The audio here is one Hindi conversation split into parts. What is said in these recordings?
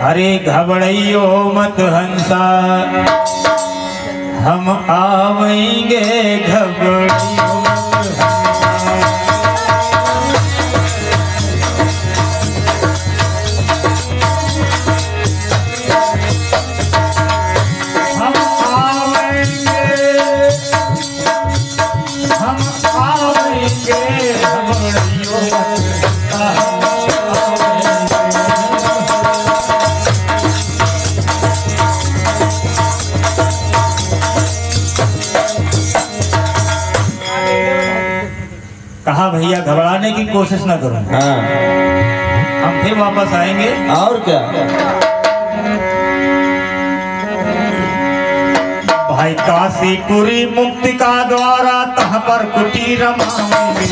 अरे घबराइयो मत हंसा, हम आवेंगे, घबराइयो मत कहा भैया घबराने की कोशिश न करो। हाँ। हम फिर वापस आएंगे। और क्या भाई काशीपुरी मुक्ति का द्वारा तह पर कुटीर रमाएंगे।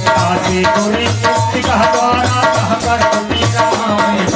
काशीपुरी मुक्ति का द्वारा तह पर कुटीर रमाएंगे।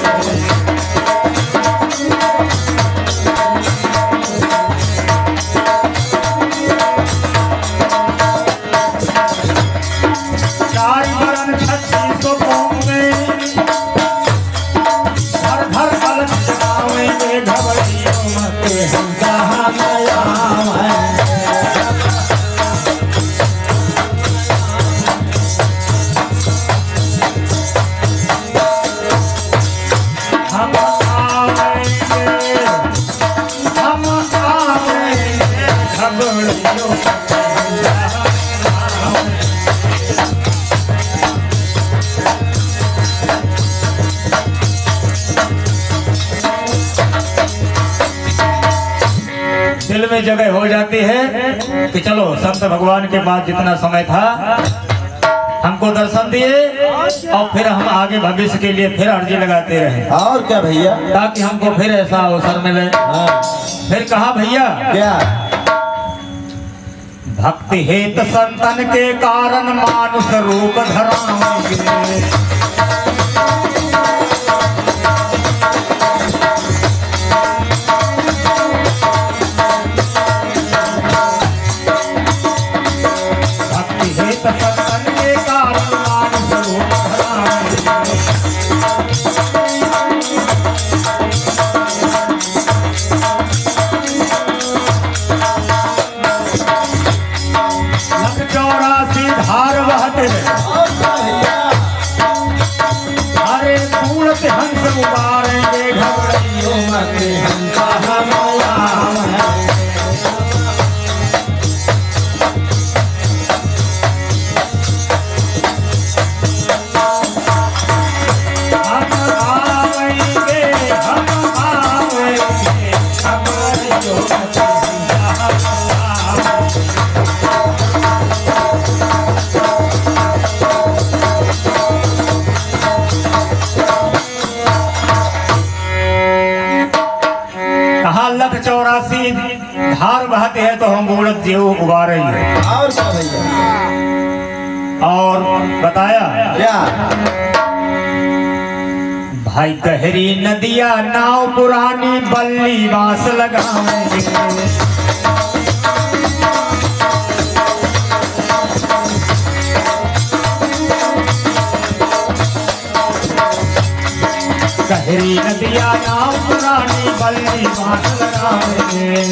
दिल में जगह हो जाती है कि चलो संत भगवान के बाद जितना समय था हमको दर्शन दिए और फिर हम आगे भविष्य के लिए फिर अर्जी लगाते रहे। और क्या भैया, ताकि हमको फिर ऐसा अवसर मिले। हाँ। फिर कहा भैया क्या, भक्ति हेत संतन के कारण मानुष रूप धराएंगे। धार बहते अरे पूर्ण से हंस उबारेंगे, घबराइयो मत हंसा लख 84 धार बहते हैं तो हम बूढ़ जीव उबारेंगे। और क्या भैया, और बताया क्या भाई गहरी नदिया नाव पुरानी बल्ली बांस लगाएंगे। गहरी नदिया नाव पुरानी बल्ली बांस लगाएंगे।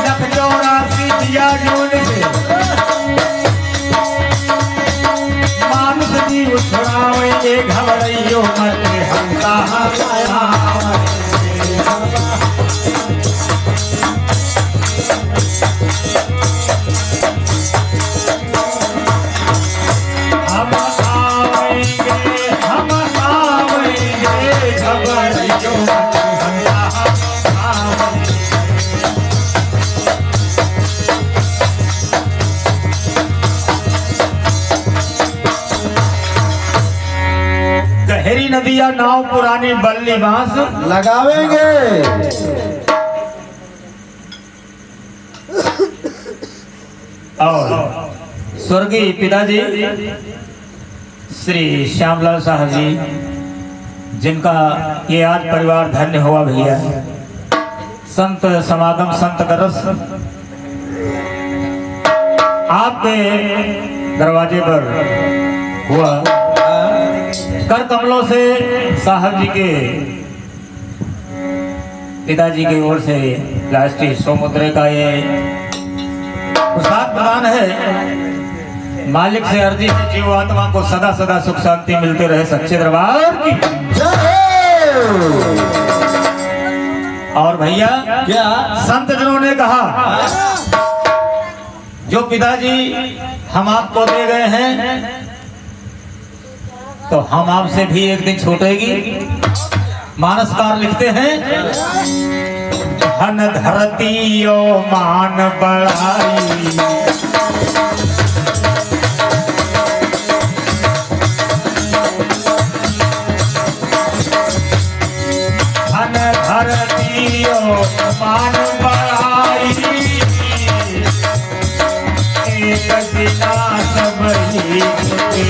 लख 84 दिया जून से मानुष जीव छुड़ावेंगे, घबराइयो मत हंसा गहरी नदिया नाव पुरानी बल्ली बांस लगावेंगे। और स्वर्गीय पिताजी श्री श्यामलाल साहब जी जिनका ये आज परिवार धन्य हुआ भैया। संत समागम संत का रस आपके दरवाजे पर हुआ। कर कमलों से साहब जी के पिताजी की ओर से राष्ट्रीय सौमुद्रे का ये प्रसाद प्रदान है। मालिक से अर्जी है जीव आत्मा को सदा सदा सुख शांति मिलते रहे, सच्चे दरबार की। और भैया क्या संत जनों ने कहा जो पिताजी हम आपको दे गए हैं तो हम आपसे भी एक दिन छूटेगी। मानसकार लिखते हैं धन धरती ओ मान बढ़ाई, धन धरती ओ मान बढ़ाई, एक बिना सब ही छुटाई।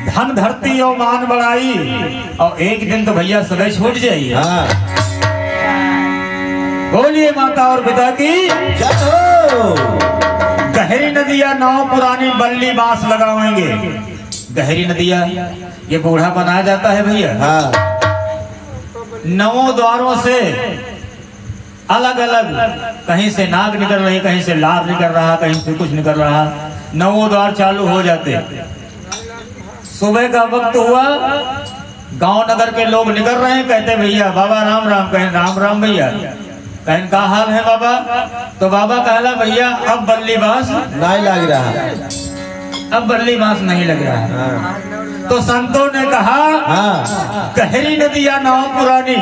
धन धरती और मान बढ़ाई, और एक दिन तो भैया सदैव छूट जाइए। हाँ बोलिए माता और पिता की। गहरी नदियां नाव पुरानी बल्ली बांस लगावेंगे। गहरी नदियां ये बूढ़ा बनाया जाता है भैया। हाँ नवों द्वारों से अलग अलग, कहीं से नाग निकल रही, कहीं से लार निकल रहा, कहीं से कुछ निकल रहा। नवों द्वार चालू हो जाते। सुबह का वक्त हुआ, गांव नगर के लोग निकल रहे हैं, कहते भैया बाबा राम राम। कहें राम राम भैया। कहें का हाल है बाबा? तो बाबा कहला भैया अब बल्ली बांस नहीं लग रहा। अब बल्ली बांस नहीं लग रहा है। हाँ तो संतों ने कहा हाँ गहरी नदियां नाव पुरानी,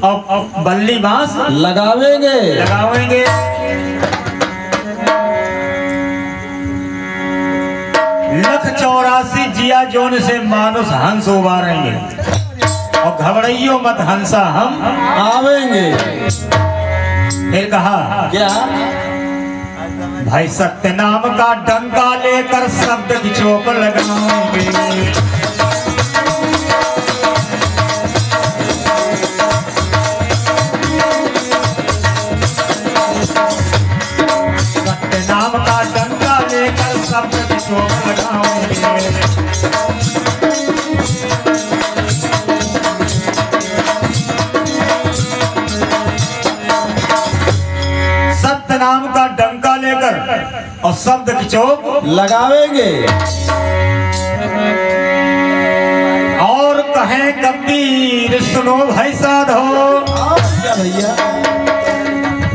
अब बल्ली बांस लगावेंगे। लगावेंगे। लख 84 जिया जोन से मानुष हंस उबारेंगे, और घबराइयो मत हंसा हम आवेंगे। फिर कहा क्या भाई सत्य नाम का डंका लेकर शब्द की चोप लगाएंगे। सत्य नाम का डंका लेकर शब्द की चोप लगाएंगे। सत्य नाम का डंका लेकर और शब्द की चोप लगावेंगे। और कहें कबीर सुनो भाई साधो, क्या भैया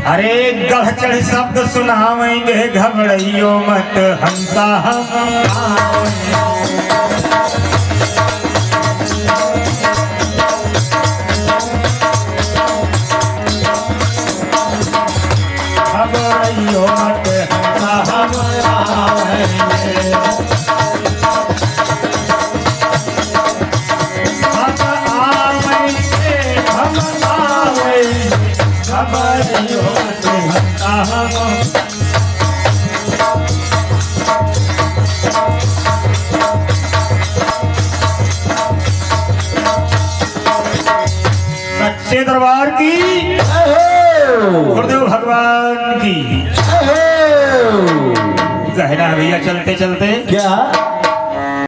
अरे गढ़ चढ़ शब्द सुनावेंगे, घबराइयो मत हंसा हम। घबराइयो मत हंसा हम आवेंगे। हम आवेंगे, घबराइयो मत हंसा हम। सच्चे दरबार की, गुरुदेव भगवान की। कहना है भैया चलते चलते क्या